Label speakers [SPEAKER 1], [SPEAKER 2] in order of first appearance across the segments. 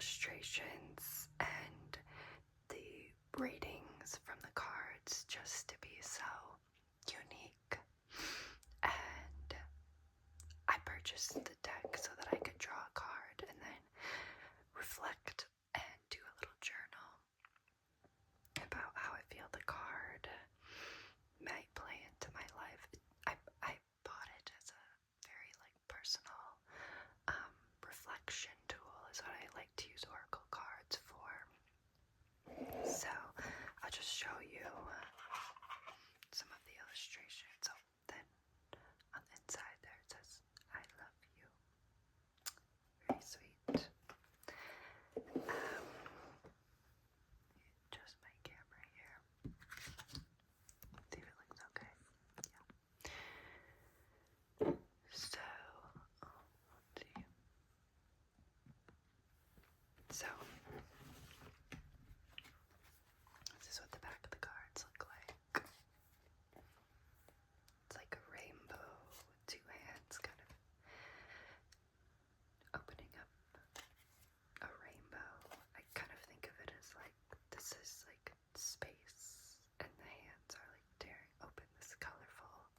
[SPEAKER 1] illustrations and the readings from the cards just to be so unique. And I purchased the deck so that I could draw a card and then reflect and do a little journal about how I feel the card might play into my life. I bought it as a very personal reflection tool is what I like to use oracle cards for. So I'll just show you some of the illustrations. So then on the inside there it says, I love you. Very sweet. Just my camera here. See if it looks okay. Yeah. So, let's see. So, this is what the back of the cards look like. It's like a rainbow with two hands kind of opening up a rainbow. I kind of think of it as like this is like space and the hands are like tearing open this colorful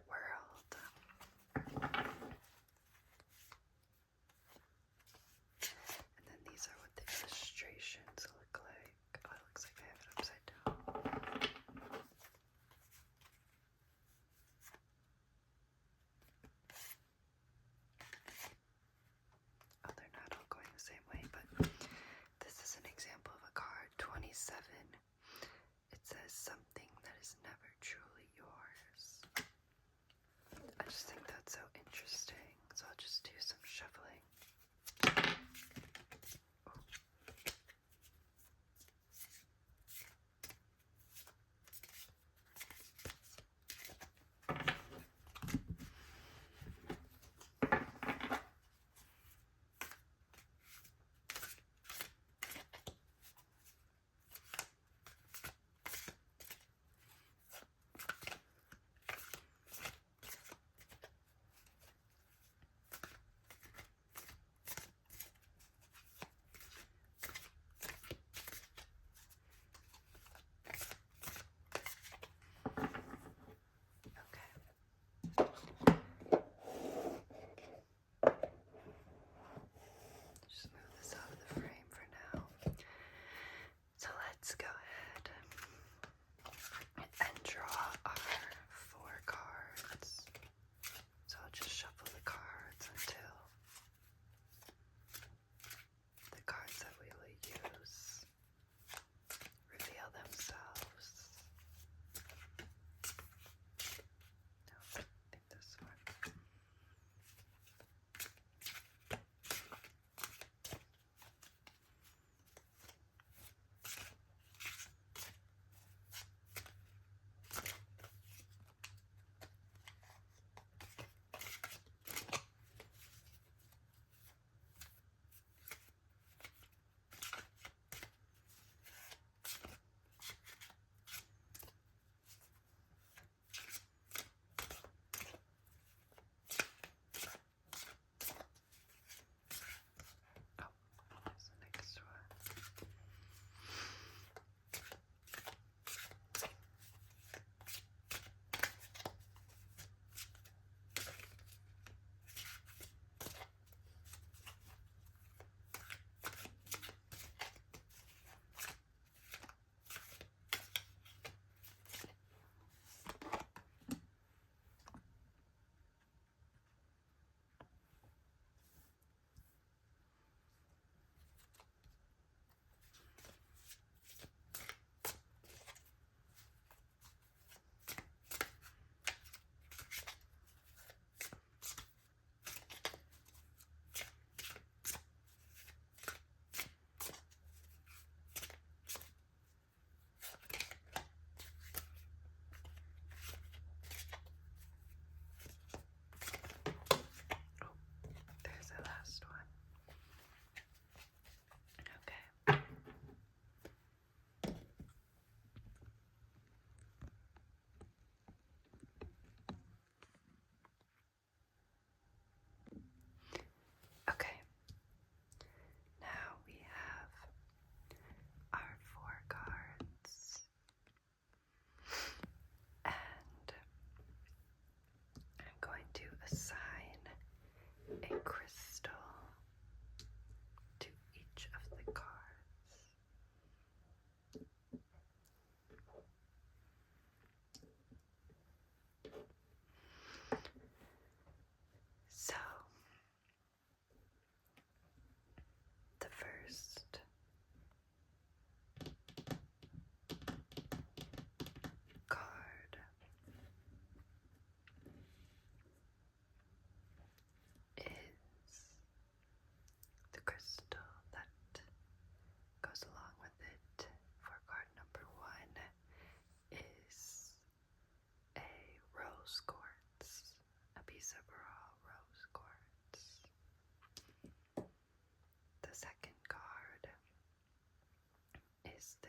[SPEAKER 1] world.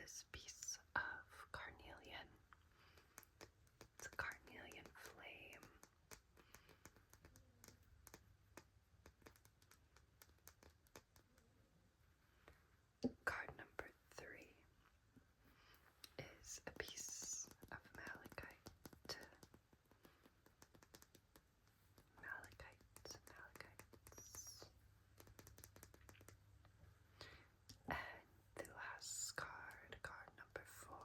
[SPEAKER 1] this piece of carnelian. It's a carnelian flame. Card number 3 is a piece of malachite. Malachites. And the last card, card number 4,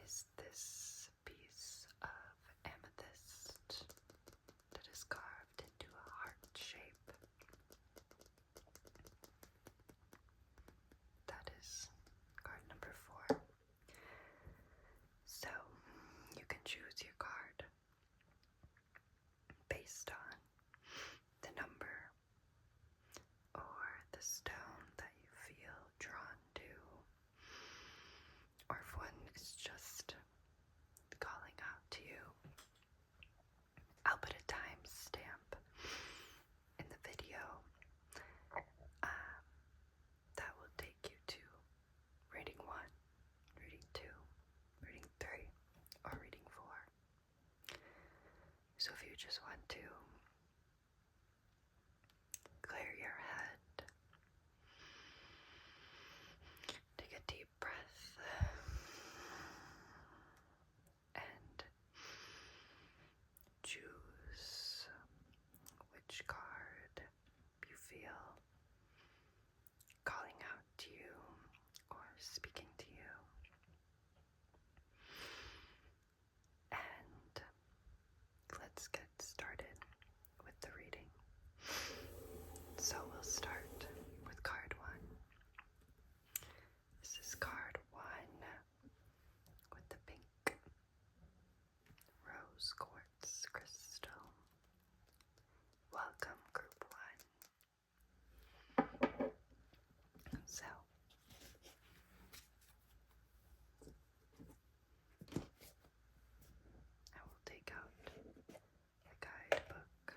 [SPEAKER 1] is this piece of amethyst that is carved into a heart shape. That is card number 4. So you can choose your card based on the number or the stone that you feel drawn to, or if one is just calling out to you. I'll put a timestamp in the video that will take you to reading 1, reading 2, reading 3, or reading 4. So if you just want to clear your head, take a deep breath, and choose which card you feel calling out to you or speaking to you. And let's get started with the reading. So we'll start with card 1. This is card 1 with the pink rose quartz crystal. Welcome, group 1. So I will take out the guidebook.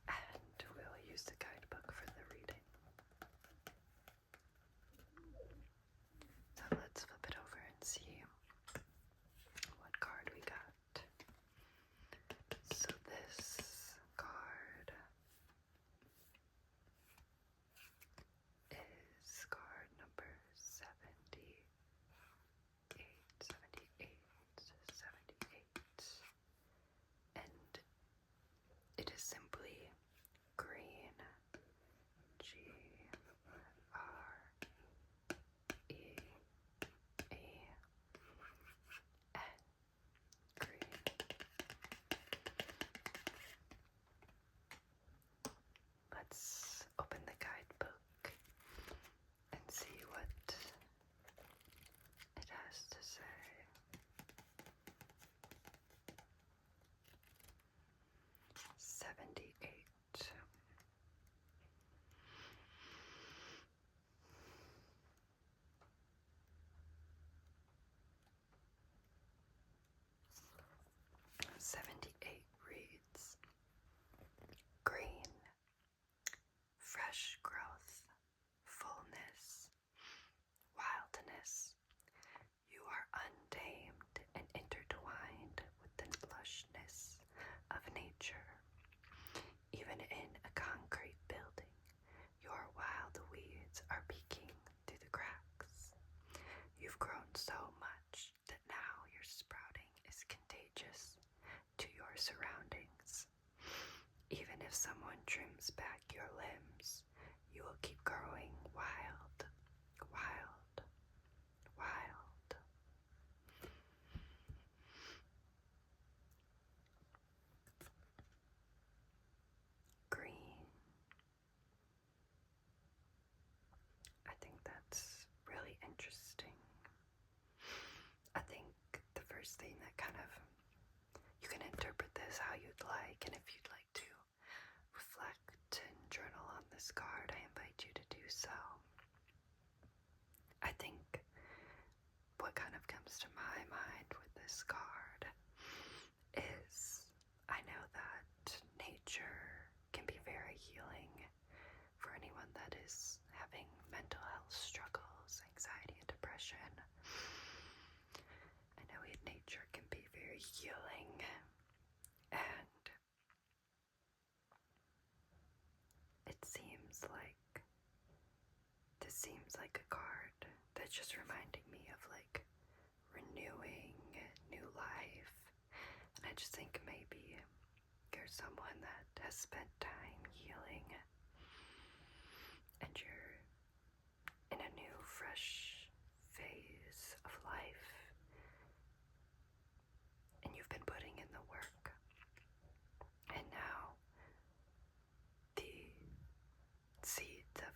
[SPEAKER 1] And we'll use the guidebook for the reading. So let's flip it over and see what card we got. So this card is card number 78. And it is simply green. Green. Let's open the guidebook and see what it has to say. 78. 78 reads, green, fresh growth, fullness, wildness. You are untamed and intertwined with the lushness of nature. Even in a concrete building, your wild weeds are peeking through the cracks. You've grown so much that now your sprouting is contagious to your surroundings. Even if someone trims back your limbs, you will keep growing wild, wild, wild. Green. I think that's really interesting. I think the first thing that kind of, you can interpret this how you'd like, and if you'd like to reflect and journal on this card, I invite you to do so. I think what kind of comes to my mind with this card is I know that nature can be very healing for anyone that is having mental health struggles, anxiety, and depression. I know nature can be very healing, and it seems like this seems like a card that's just reminding me of like renewing new life. And I just think maybe you're someone that has spent time healing and you're in a new, fresh phase of life, and you've been putting in the work, and now the seeds of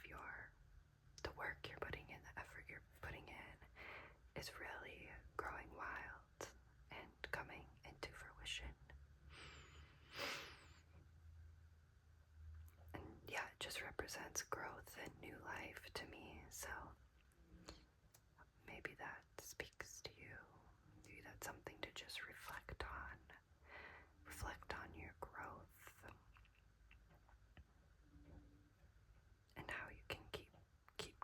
[SPEAKER 1] the work you're putting in, the effort you're putting in is really growing wild and coming into fruition. And yeah, it just represents growth and new life to me, so maybe that speaks to you. Maybe that's something to just reflect on. Reflect on your growth and how you can keep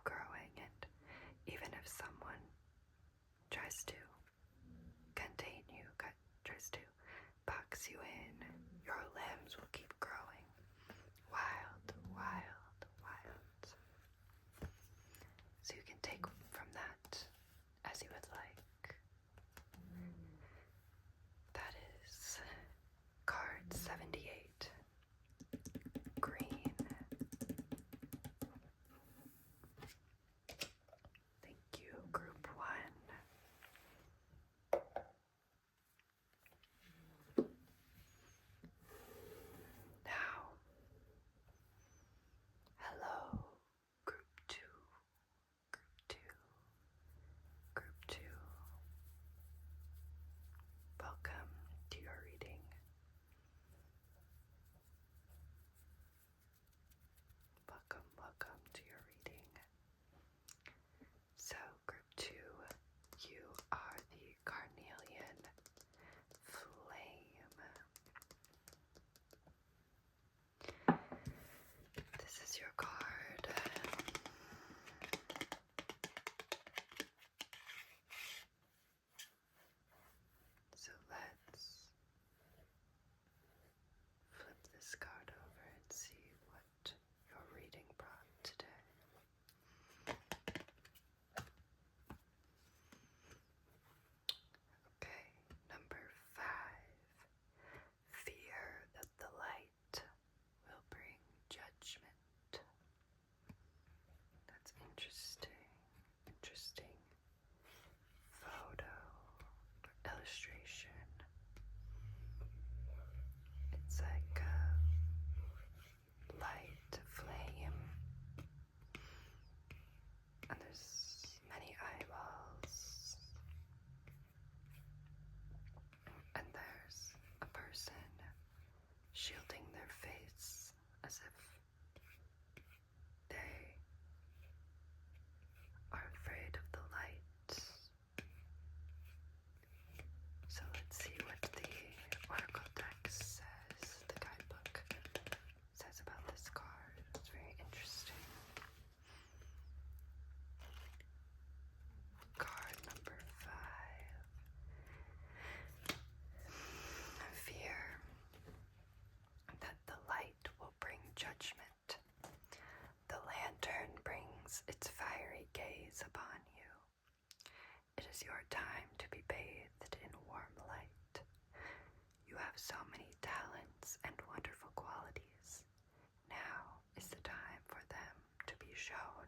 [SPEAKER 1] growing, and even if someone tries to contain you, tries to box you in, your limbs will keep growing. Wild, wild, wild. So you can take from that as you would like. That is card 78. Green. Thank you, group 1. Now, hello, group 2, group 2, group 2. Welcome to your reading. Welcome, welcome to your reading. So, group 2, you are the Carnelian Flame. This is your card. So let's flip this card over and see what your reading brought today. Okay, number 5. Fear that the light will bring judgment. That's interesting. Interesting photo, illustration. It's like a light flame, and there's many eyeballs, and there's a person shielding their face as if they are afraid of the light. So let's see what the oracle deck says, the guidebook says about this card. It's very interesting. Card number 5. Fear that the light will bring judgment. The lantern brings its fiery gaze upon you. It is your time to be bathed in warm light. You have so many talents and wonderful qualities. Now is the time for them to be shown.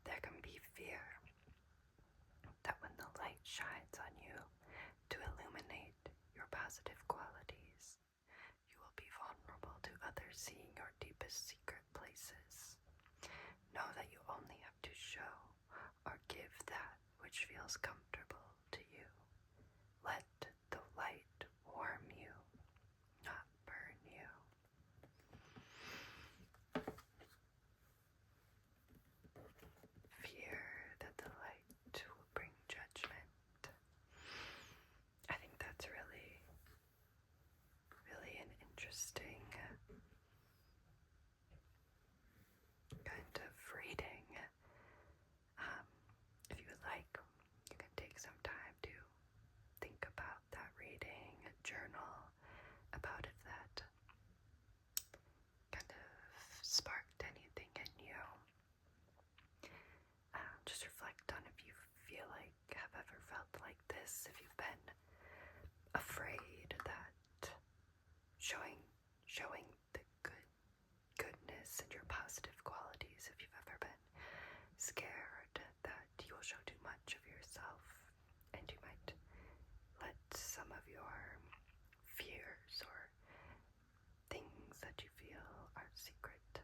[SPEAKER 1] There can be fear that when the light shines on you to illuminate your positive qualities, you will be vulnerable to others seeing your deepest secret places. Know that you only have to show or give that which feels comfortable to you. Let the light warm you, not burn you. Fear that the light will bring judgment. I think that's really this, if you've been afraid that showing the goodness and your positive qualities, if you've ever been scared that you will show too much of yourself and you might let some of your fears or things that you feel are secret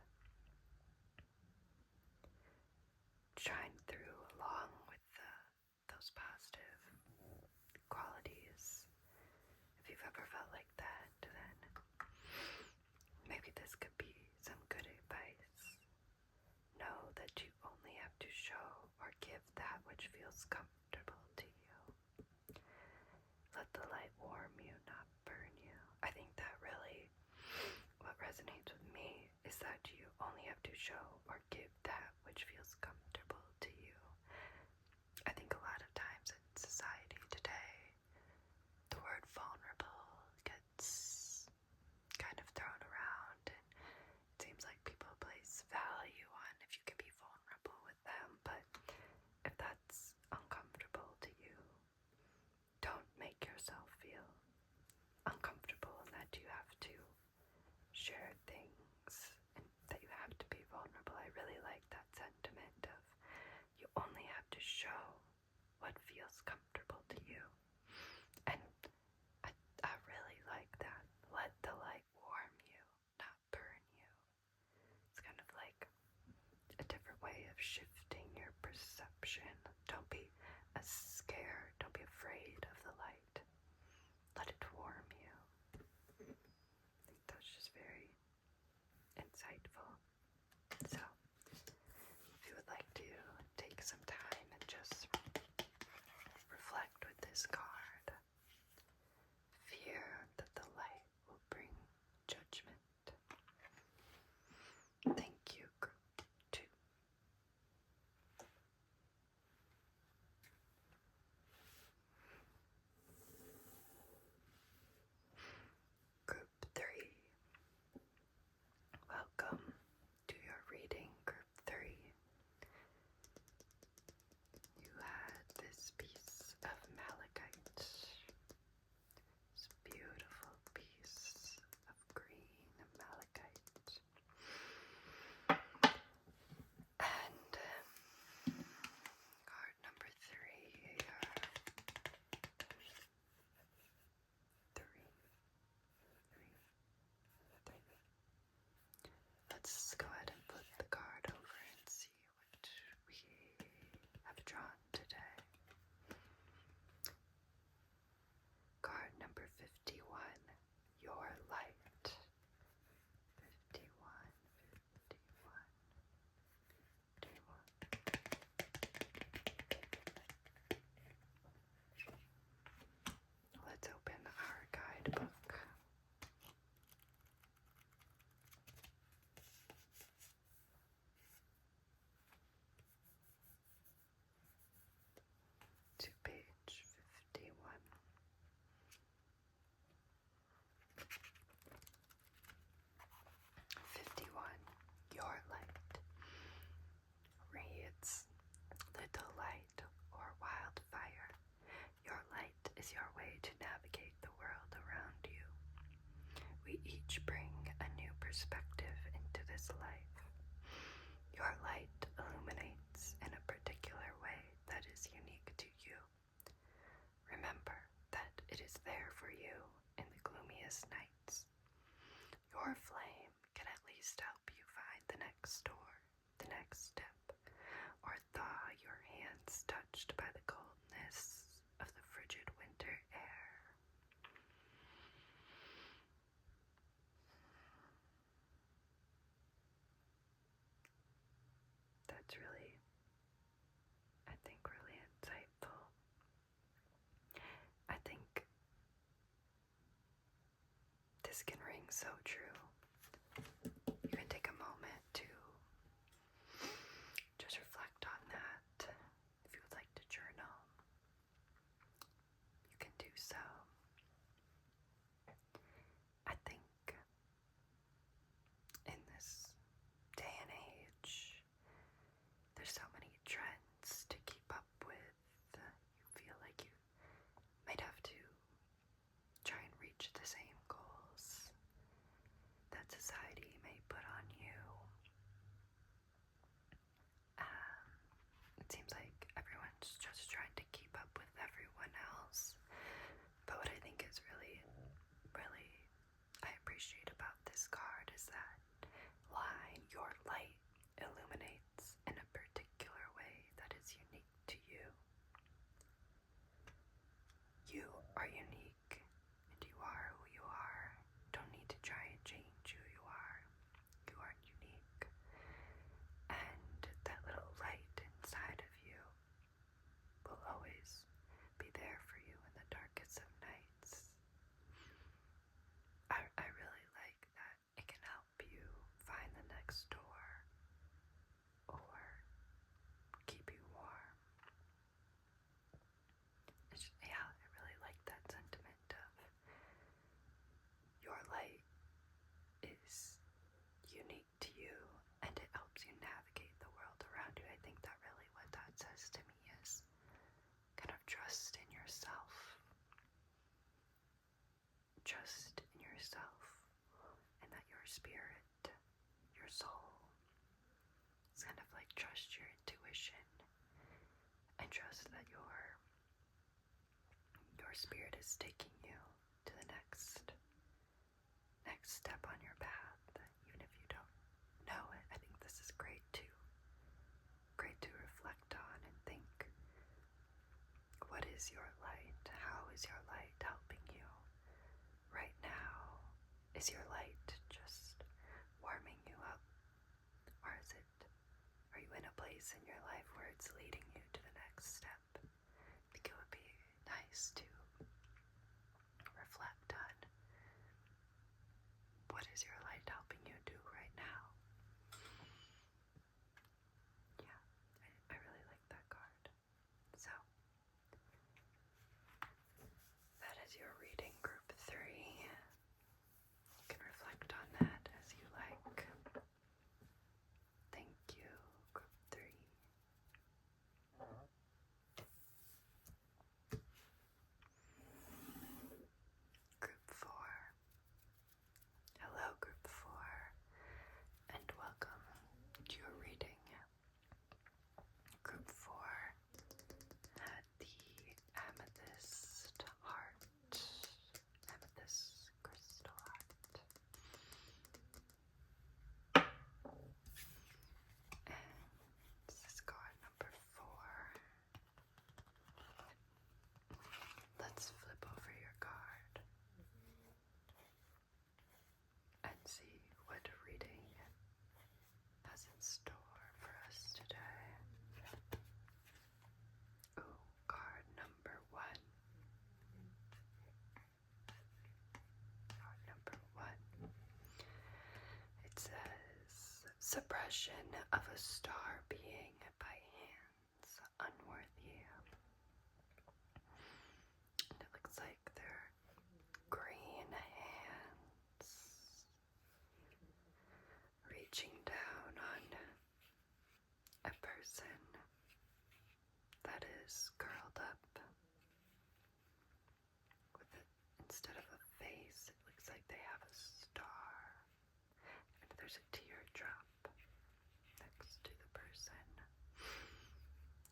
[SPEAKER 1] shine through along with those positive qualities. If you've ever felt like that, then maybe this could be some good advice. Know that you only have to show or give that which feels comfortable to you. Let the light warm you, not burn you. I think that really what resonates with me is that you only have to show or give that which feels comfortable to you. I think a lot of times in society today, the word vulnerable gets kind of thrown around, and it seems like people place value on if you can be vulnerable with them, but if that's uncomfortable to you, don't make yourself feel uncomfortable and that you have to share things and that you have to be vulnerable. I really like that sentiment of you only have to show what feels comfortable to you. And I really like that. Let the light warm you, not burn you. It's kind of like a different way of shifting your perception. Don't be scared. Don't be afraid of the light. Let it warm you. I think that was just very insightful. So, if you would like to take some time and just reflect with this card, fear that the light will bring judgment. Thank you, group 2. Group 3. Welcome to your reading, Group 3. You had this piece of malachite, this beautiful piece of green malachite, and card number 3 here. 3. Let's go ahead and flip the card over and see what we have drawn today. Card number 51, your light. 51, 51, 51. Let's open our guidebook. To page 51. 51, your light reads, little light or wildfire. Your light is your way to navigate the world around you. We each bring a new perspective into this life. Your light illuminates in a particular way that is unique to you. Remember that it is there for you in the gloomiest nights. Your flame can at least help you find the next door, the next step, or thaw your hands touched by the coldness of the frigid winter air. That's really, I think, really insightful. I think this can ring so true. You can take a moment to just reflect on that. If you would like to journal, you can do so. I think in this day and age, there's so many trends to keep up with. You feel like you are unique, and you are who you are. Don't need to try and change who you are. You are unique. And that little light inside of you will always be there for you in the darkest of nights. I really like that it can help you find the next door or keep you warm. Yeah, I really like that sentiment of your light is unique to you and it helps you navigate the world around you. I think that really what that says to me is kind of trust in yourself. Trust in yourself and that your spirit, your soul, is kind of like trust your intuition and trust that your spirit is taking you to the next step on your path, even if you don't know it. I think this is great to reflect on and think, what is your light? How is your light helping you right now? Is your light just warming you up, or are you in a place in your life where it's leading you to the next step? I think it would be nice to reflect on, what is your light helping you do right now? Yeah, I really like that card. So, that is your reading, group 3. You can reflect on that as you like. Thank you, group 3. Group 4. Hello, group 4, and welcome to your reading. Group 4 had the amethyst heart, amethyst crystal heart. And this is card number 4. Let's flip over your card and see what reading has in store for us today. Ooh, card number 1. Card number 1. It says, suppression of a star being by hands unworthy. And it looks like they're green hands reaching down on a person that is curled up with it. Instead of a face, it looks like they have a star, and there's a teardrop next to the person,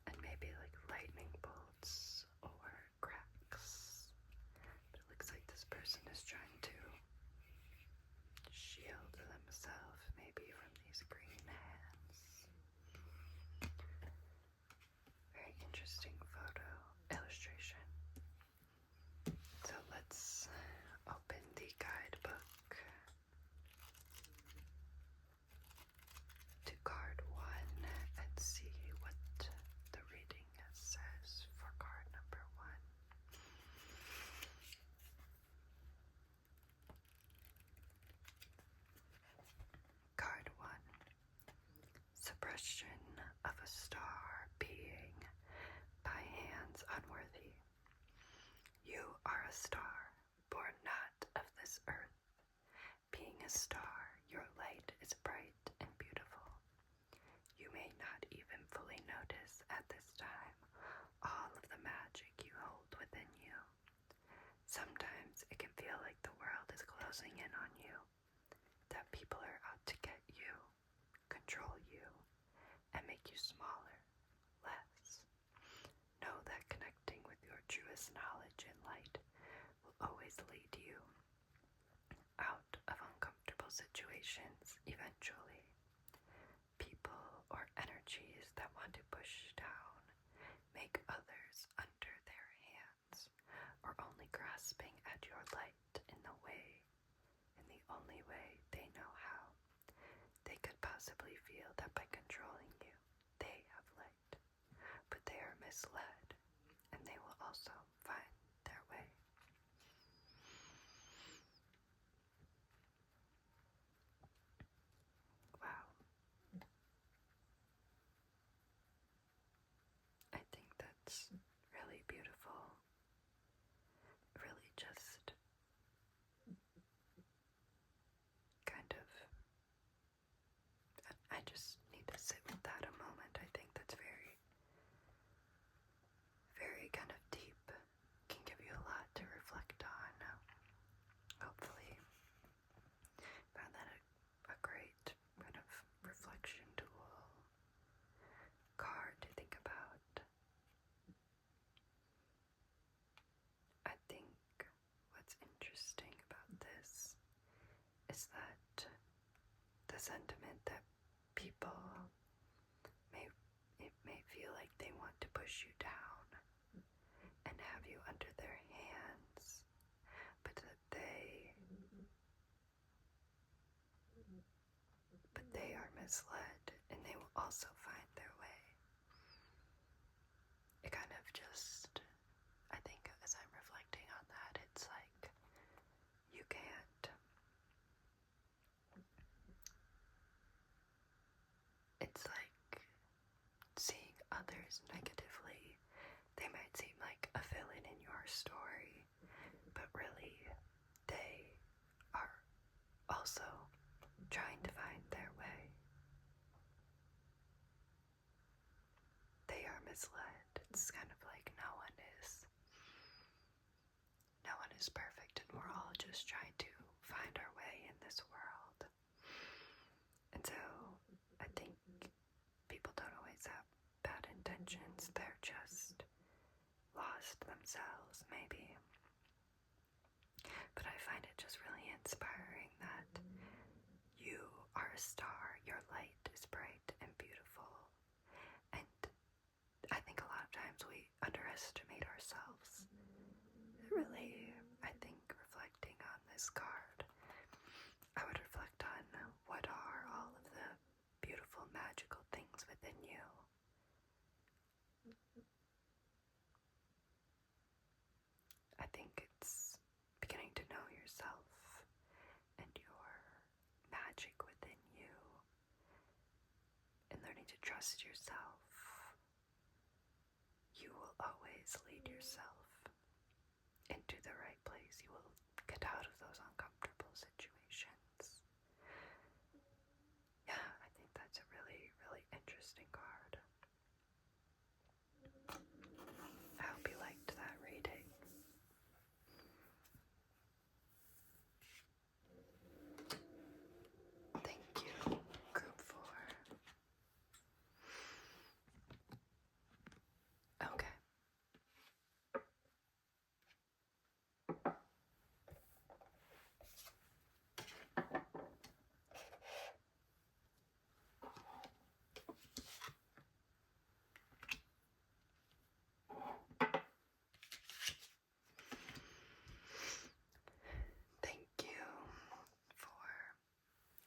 [SPEAKER 1] and maybe like lightning bolts or cracks. But it looks like this person is trying to shield themselves maybe from these green hands. Very interesting photo illustration. So let's open the guidebook to card 1 and see what the reading says for card number 1. Card 1. Suppression of a star being by hands unworthy. You are a star, born not of this earth. Being a star, your light is bright and beautiful. You may not even fully notice at this time all of the magic you hold within you. Sometimes it can feel like the world is closing in on you, that people are out to get you, control you, and make you smaller, less. Know that connecting with your truest knowledge and light will always lead you out of uncomfortable situations eventually. People or energies that want to push down, make others under their hands, or only grasp only way they know how. They could possibly feel that by controlling you, they have light, but they are misled, and they will also find their way. Wow. I think that's really beautiful. Really just kind of, I just need to sit with that a moment. I think that's very, very kind of deep. Can give you a lot to reflect on. Hopefully, found that a great kind of reflection tool card to think about. I think what's interesting about this is that the sentiment that people may feel like they want to push you down and have you under their hands, but that they are misled and they will also find their way. It kind of just, I think as I'm reflecting on that, it's like you can't, it's like seeing others negatively. They might seem like a villain in your story, but really they are also trying to find their way. They are misled. It's kind of like no one is perfect, and we're all just trying to find our way in this world. And so I think people don't always have bad intentions. They're just lost themselves, maybe. But I find it just really inspiring that you are a star. Your light is bright and beautiful. And I think a lot of times we underestimate ourselves. Really, I think reflecting on this card, I would reflect on what are all of the beautiful, magical things within you. I think it's beginning to know yourself and your magic within you, and learning to trust yourself. You will always lead yourself into the right place. You will get out of those uncomfortable situations. Yeah, I think that's a really, really interesting card. I hope you liked that reading. Thank you, Group 4. Okay. Thank you for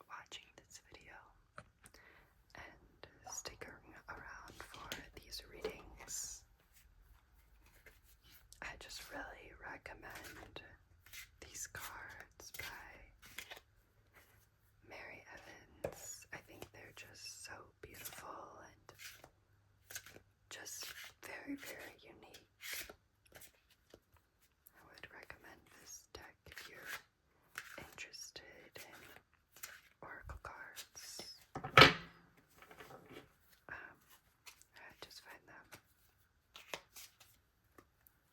[SPEAKER 1] watching this video and sticking around for these readings. I just really recommend these cards by Mary Evans. I think they're just so beautiful and just very, very unique. I would recommend this deck if you're interested in oracle cards. I just find them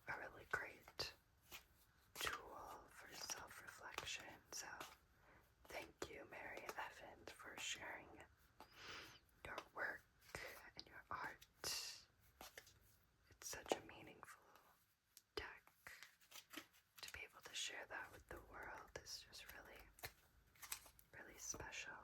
[SPEAKER 1] a really great tool for self-reflection. So thank you, Mary Evans, for sharing your work and your art. It's such a meaningful deck. To be able to share that with the world is just really, really special.